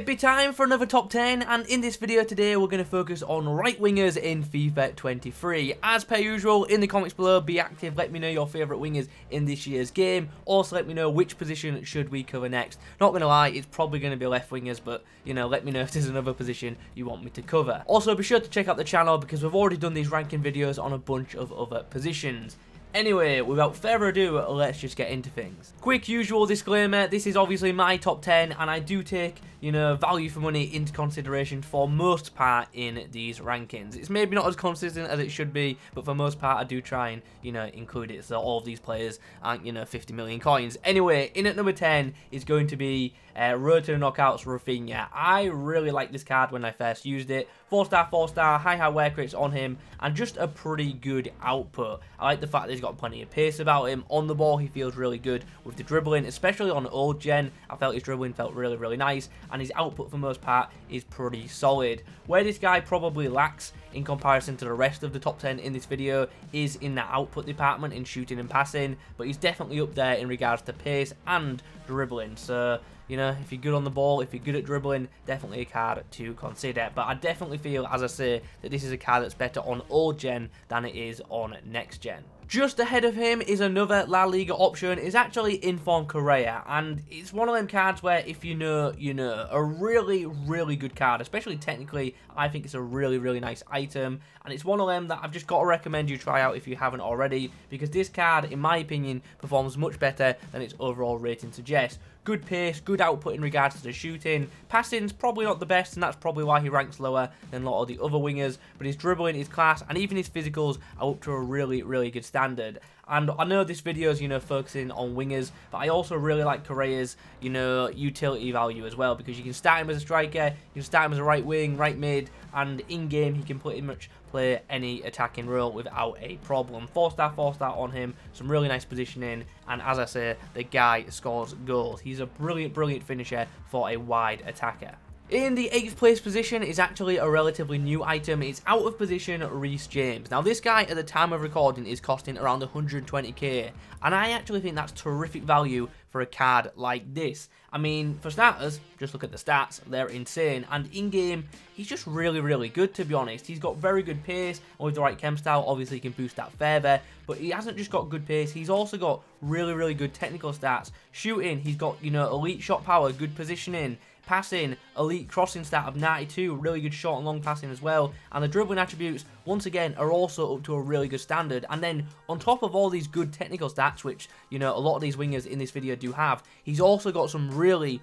It'd be time for another top 10, and in this video today we're going to focus on right wingers in FIFA 23. As per usual, in the comments below, be active, let me know your favourite wingers in this year's game. Also let me know which position should we cover next. Not going to lie, it's probably going to be left wingers, but you know, let me know if there's another position you want me to cover. Also be sure to check out the channel because we've already done these ranking videos on a bunch of other positions. Anyway, without further ado, let's just get into things. Quick usual disclaimer, this is obviously my top 10 and I do take, you know, value for money into consideration for most part in these rankings. It's maybe not as consistent as it should be, but for most part I do try and, you know, include it so all of these players aren't, you know, 50 million coins. Anyway, in at number 10 is going to be Road to the Knockouts Rafinha. I really like this card when I first used it. 4-star, high wear rates on him, and just a pretty good output. I like the fact that he's got plenty of pace about him. On the ball, he feels really good with the dribbling, especially on old gen. I felt his dribbling felt really nice, and his output for the most part is pretty solid. Where this guy probably lacks in comparison to the rest of the top 10 in this video is in that output department in shooting and passing, but he's definitely up there in regards to pace and dribbling. So, you know, if you're good on the ball, if you're good at dribbling, definitely a card to consider. But I definitely feel, as I say, that this is a card that's better on old gen than it is on next gen. Just ahead of him is another La Liga option. It's actually Inform Correa, and it's one of them cards where if you know, you know. A really good card, especially technically. I think it's a really nice item, and it's one of them that I've just got to recommend you try out if you haven't already, because this card, in my opinion, performs much better than its overall rating suggests. Good pace, good output in regards to the shooting. Passing's probably not the best, and that's probably why he ranks lower than a lot of the other wingers, but his dribbling, his class, and even his physicals are up to a really good standard. And I know this video is, you know, focusing on wingers, but I also really like Correa's, you know, utility value as well, because you can start him as a striker, you can start him as a right wing, right mid, and in-game he can pretty much play any attacking role without a problem. 4-star on him, some really nice positioning, and as I say, the guy scores goals. He's a brilliant finisher for a wide attacker. In the 8th place position is actually a relatively new item. It's out of position Reece James. Now this guy at the time of recording is costing around 120k, and I actually think that's terrific value for a card like this. I mean, for starters, just look at the stats, they're insane, and in-game, he's just really good, to be honest. He's got very good pace, and with the right chem style, obviously he can boost that further, but he hasn't just got good pace, he's also got really good technical stats. Shooting, he's got, you know, elite shot power, good positioning. Passing, elite crossing stat of 92, really good short and long passing as well, and the dribbling attributes, once again, are also up to a really good standard. And then, on top of all these good technical stats, which, you know, a lot of these wingers in this video do have, he's also got some really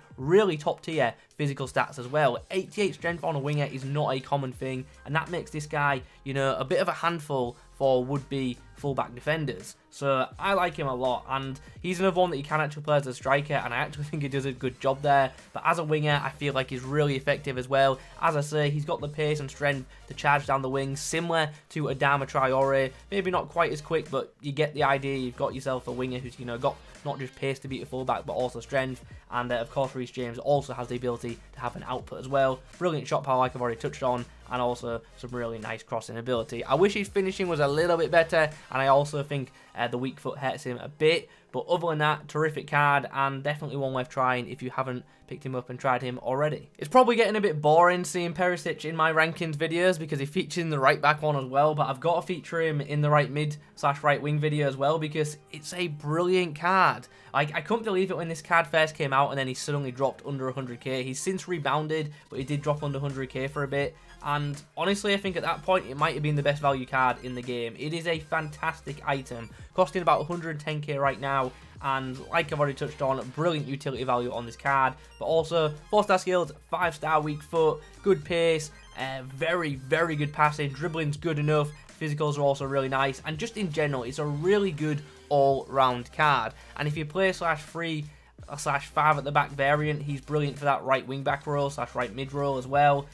top tier physical stats as well. 88 strength on a winger is not a common thing, and that makes this guy, you know, a bit of a handful for would-be fullback defenders. So I like him a lot, and he's another one that you can actually play as a striker, and I actually think he does a good job there. But as a winger, I feel like he's really effective as well. As I say, he's got the pace and strength to charge down the wings, similar to Adama Traore. Maybe not quite as quick, but you get the idea. You've got yourself a winger who's, you know, got not just pace to beat a fullback, but also strength. And of course, Reece James also has the ability to have an output as well. Brilliant shot power, like I've already touched on, and also some really nice crossing ability. I wish his finishing was a little bit better, and I also think the weak foot hurts him a bit. But other than that, terrific card, and definitely one worth trying if you haven't picked him up and tried him already. It's probably getting a bit boring seeing Perisic in my rankings videos because he features in the right back one as well, but I've got to feature him in the right mid / right wing video as well because it's a brilliant card. Like, I couldn't believe it when this card first came out and then he suddenly dropped under 100k. He's since rebounded, but he did drop under 100k for a bit. And honestly, I think at that point, it might have been the best value card in the game. It is a fantastic item, costing about 110k right now. And like I've already touched on, brilliant utility value on this card. But also, 4-star skills, 5-star weak foot, good pace, very good passing, dribbling's good enough. Physicals are also really nice. And just in general, it's a really good all-round card. And if you play /3 or /5 at the back variant, he's brilliant for that right wing back role / right mid role as well.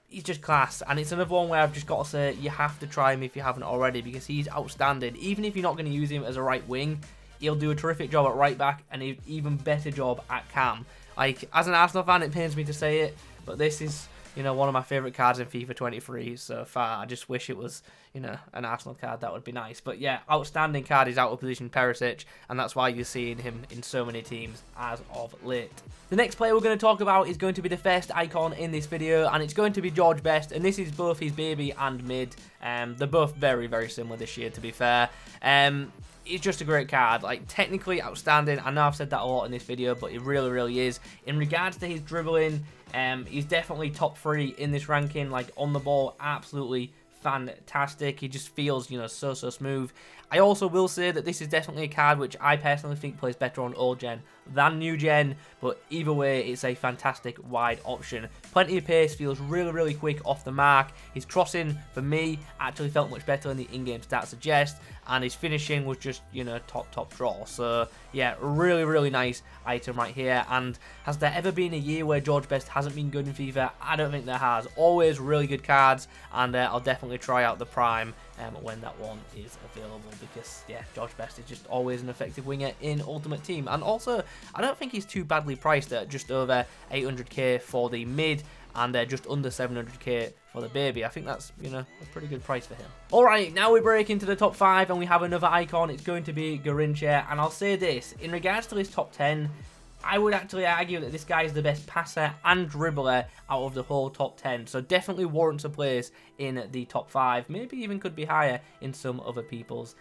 He's just class, and it's another one where I've just got to say you have to try him if you haven't already because he's outstanding. Even if you're not going to use him as a right wing, he'll do a terrific job at right back and an even better job at cam. Like, as an Arsenal fan, it pains me to say it, but this is you know, one of my favourite cards in FIFA 23 so far. I just wish it was, you know, an Arsenal card. That would be nice. But yeah, outstanding card is out of position Perisic, and that's why you're seeing him in so many teams as of late. The next player we're going to talk about is going to be the first icon in this video, and it's going to be George Best, and this is both his baby and mid. They're both very, very similar this year, to be fair. It's just a great card, like technically outstanding. I know I've said that a lot in this video, but it really, really is. In regards to his dribbling, he's definitely top 3 in this ranking. Like on the ball, absolutely fantastic. He just feels, you know, so smooth. I also will say that this is definitely a card which I personally think plays better on old gen than new gen, but either way, it's a fantastic wide option. Plenty of pace, feels really, really quick off the mark. His crossing, for me, actually felt much better than the in-game stats suggest, and his finishing was just, you know, top draw. So yeah, really, really nice item right here. And has there ever been a year where George Best hasn't been good in FIFA? I don't think there has. Always really good cards, and I'll definitely try out the Prime when that one is available, because yeah, George Best is just always an effective winger in Ultimate Team. And also, I don't think he's too badly priced at just over 800k for the mid, and just under 700k for the baby. I think that's, you know, a pretty good price for him. Alright, now we break into the top 5, and we have another icon. It's going to be KieronSFF, and I'll say this, in regards to his top 10, I would actually argue that this guy is the best passer and dribbler out of the whole top 10. So definitely warrants a place in the top 5. Maybe even could be higher in some other people's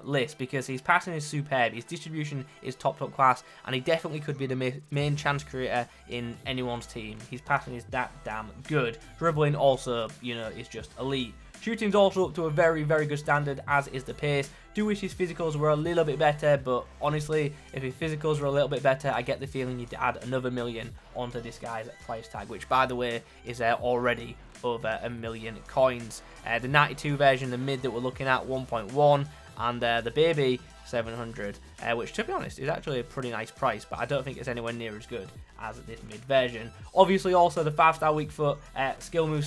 list, because his passing is superb, his distribution is top class, and he definitely could be the main chance creator in anyone's team. His passing is that damn good. Dribbling also, you know, is just elite. Shooting's also up to a very, very good standard, as is the pace. Do wish his physicals were a little bit better, but honestly, if his physicals were a little bit better, I get the feeling you'd add another million onto this guy's price tag, which, by the way, is already over 1 million coins. The 92 version, the mid that we're looking at, 1.1, and the baby, 700, which, to be honest, is actually a pretty nice price, but I don't think it's anywhere near as good as this mid version. Obviously, also the 5-star weak foot skill move,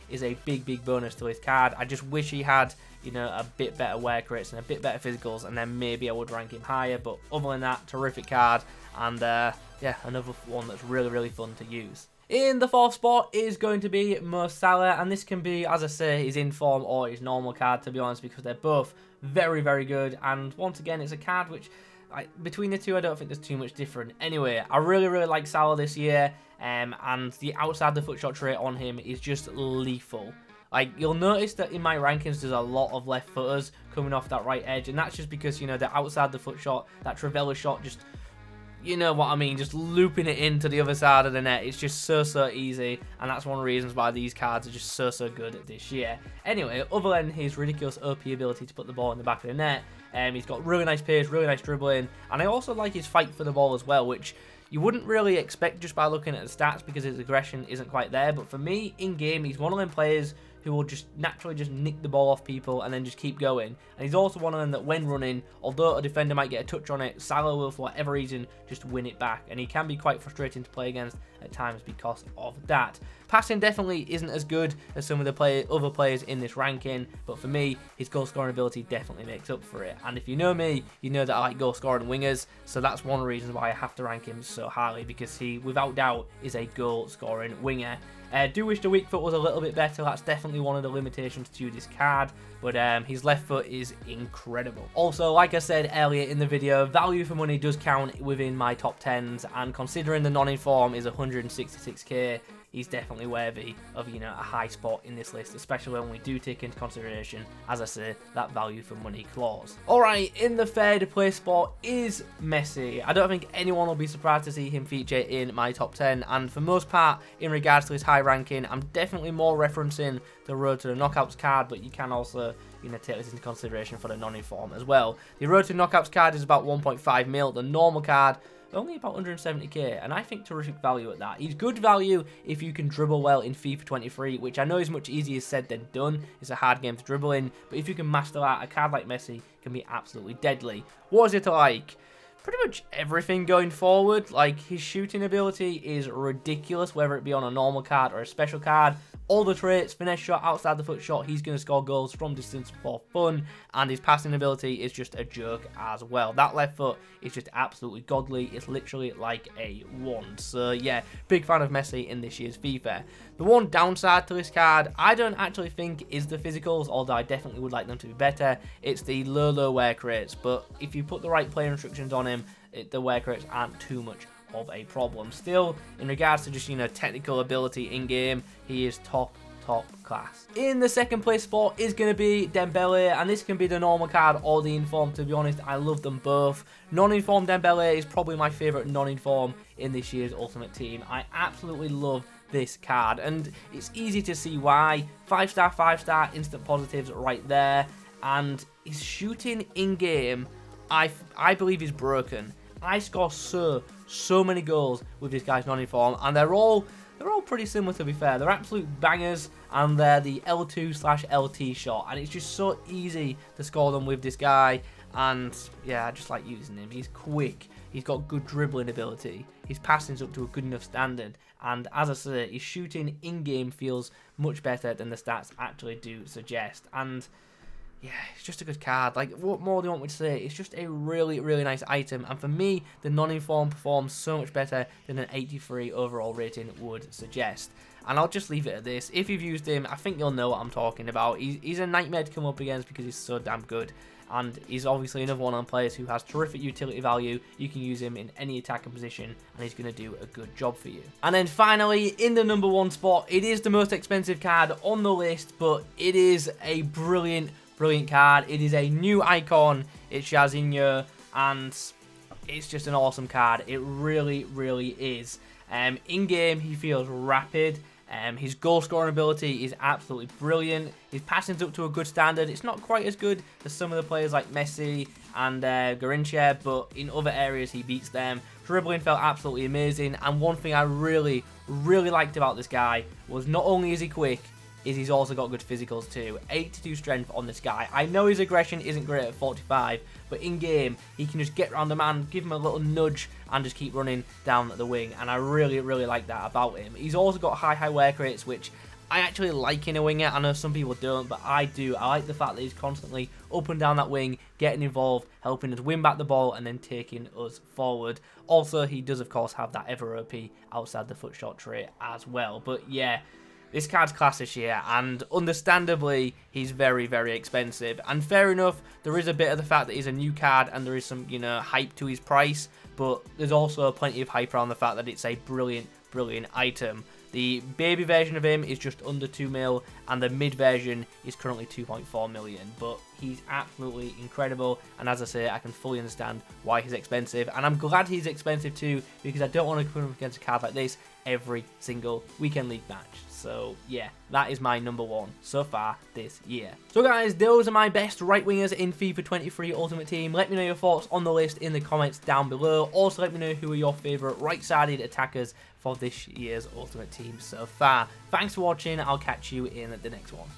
is a big bonus to his card. I just wish he had, you know, a bit better work rates and a bit better physicals, and then maybe I would rank him higher. But other than that, terrific card, and yeah, another one that's really fun to use. In the 4th spot is going to be Mo Salah, and this can be, as I say, his in-form or his normal card, to be honest, because they're both very good. And once again, it's a card which, between the two, I don't think there's too much different. Anyway, I really like Salah this year, and the outside the foot shot trait on him is just lethal. Like, you'll notice that in my rankings, there's a lot of left footers coming off that right edge, and that's just because, you know, the outside the foot shot, that Trivela shot, just, you know what I mean, just looping it into the other side of the net. It's just so easy, and that's one of the reasons why these cards are just so good this year. Anyway, other than his ridiculous OP ability to put the ball in the back of the net, he's got really nice pace, really nice dribbling, and I also like his fight for the ball as well, which you wouldn't really expect just by looking at the stats, because his aggression isn't quite there. But for me, in game, he's one of them players who will just naturally just nick the ball off people and then just keep going. And he's also one of them that when running, although a defender might get a touch on it, Salah will, for whatever reason, just win it back. And he can be quite frustrating to play against at times because of that. Passing definitely isn't as good as some of the other players in this ranking, but for me, his goal scoring ability definitely makes up for it. And if you know me, you know that I like goal scoring wingers, so that's one of the reasons why I have to rank him so highly, because he, without doubt, is a goal scoring winger. Do wish the weak foot was a little bit better. That's definitely one of the limitations to this card, but his left foot is incredible. Also, like I said earlier in the video, value for money does count within my top 10s, and considering the non-inform is 166k, he's definitely worthy of, you know, a high spot in this list, especially when we do take into consideration, as I say, that value for money clause. Alright, in the 3rd place spot is Messi. I don't think anyone will be surprised to see him feature in my top 10, and for most part, in regards to his high ranking, I'm definitely more referencing the Road to the Knockouts card, but you can also, you know, take this into consideration for the non-inform as well. The Road to Knockouts card is about 1.5 mil, the normal card only about 170k, and I think terrific value at that. He's good value if you can dribble well in FIFA 23, which I know is much easier said than done. It's a hard game to dribble in, but if you can master that, a card like Messi can be absolutely deadly. What is it like? Pretty much everything going forward. Like, his shooting ability is ridiculous, whether it be on a normal card or a special card. all the traits, finesse shot, outside the foot shot, he's going to score goals from distance for fun, and his passing ability is just a joke as well. That left foot is just absolutely godly. It's literally like a wand. So yeah, big fan of Messi in this year's FIFA. The one downside to this card, I don't actually think is the physicals, although I definitely would like them to be better. It's the low wear crates, but if you put the right player instructions on him, the wear crates aren't too much of a problem. Still, in regards to just, you know, technical ability in game, he is top class. In the second place spot is going to be Dembele, and this can be the normal card or the informed. To be honest, I love them both. Non-informed Dembele is probably my favourite non-inform in this year's Ultimate Team. I absolutely love this card, and it's easy to see why. 5-star, instant positives right there, and his shooting in game, I believe, is broken. I score so many goals with this guy's non-inform, and they're all pretty similar, to be fair. They're absolute bangers, and they're the L2/LT shot, and it's just so easy to score them with this guy. And yeah, I just like using him. He's quick, he's got good dribbling ability, his passing's up to a good enough standard, and as I say, his shooting in-game feels much better than the stats actually do suggest. And yeah, it's just a good card. Like, what more do you want me to say? It's just a really nice item, and for me, the non-inform performs so much better than an 83 overall rating would suggest. And I'll just leave it at this. If you've used him, I think you'll know what I'm talking about. He's a nightmare to come up against because he's so damn good, and he's obviously another one on players who has terrific utility value. You can use him in any attacking position, and he's going to do a good job for you. And then finally, in the number one spot, it is the most expensive card on the list, but it is a brilliant card. It is a new icon. It's Jairzinho, and it's just an awesome card. It really is. In game, he feels rapid. His goal scoring ability is absolutely brilliant. His passing's up to a good standard. It's not quite as good as some of the players like Messi and Garincha, but in other areas he beats them. Dribbling felt absolutely amazing, and one thing I really liked about this guy was not only is he quick, is he's also got good physicals too. 82 strength on this guy. I know his aggression isn't great at 45, but in game, he can just get around the man, give him a little nudge, and just keep running down the wing, and I really like that about him. He's also got high wear rates, which I actually like in a winger. I know some people don't, but I do. I like the fact that he's constantly up and down that wing, getting involved, helping us win back the ball, and then taking us forward. Also, he does, of course, have that ever OP outside the foot shot trait as well. But yeah, this card's class this year, and understandably, he's very expensive. And fair enough, there is a bit of the fact that he's a new card, and there is some, you know, hype to his price, but there's also plenty of hype around the fact that it's a brilliant item. The baby version of him is just under 2 mil, and the mid version is currently 2.4 million. But he's absolutely incredible, and as I say, I can fully understand why he's expensive, and I'm glad he's expensive too, because I don't want to come up against a card like this every single weekend league match. So yeah, that is my number one so far this year. So guys, those are my best right wingers in FIFA 23 Ultimate Team. Let me know your thoughts on the list in the comments down below. Also let me know who are your favourite right-sided attackers for this year's Ultimate Team so far. Thanks for watching. I'll catch you in the next one.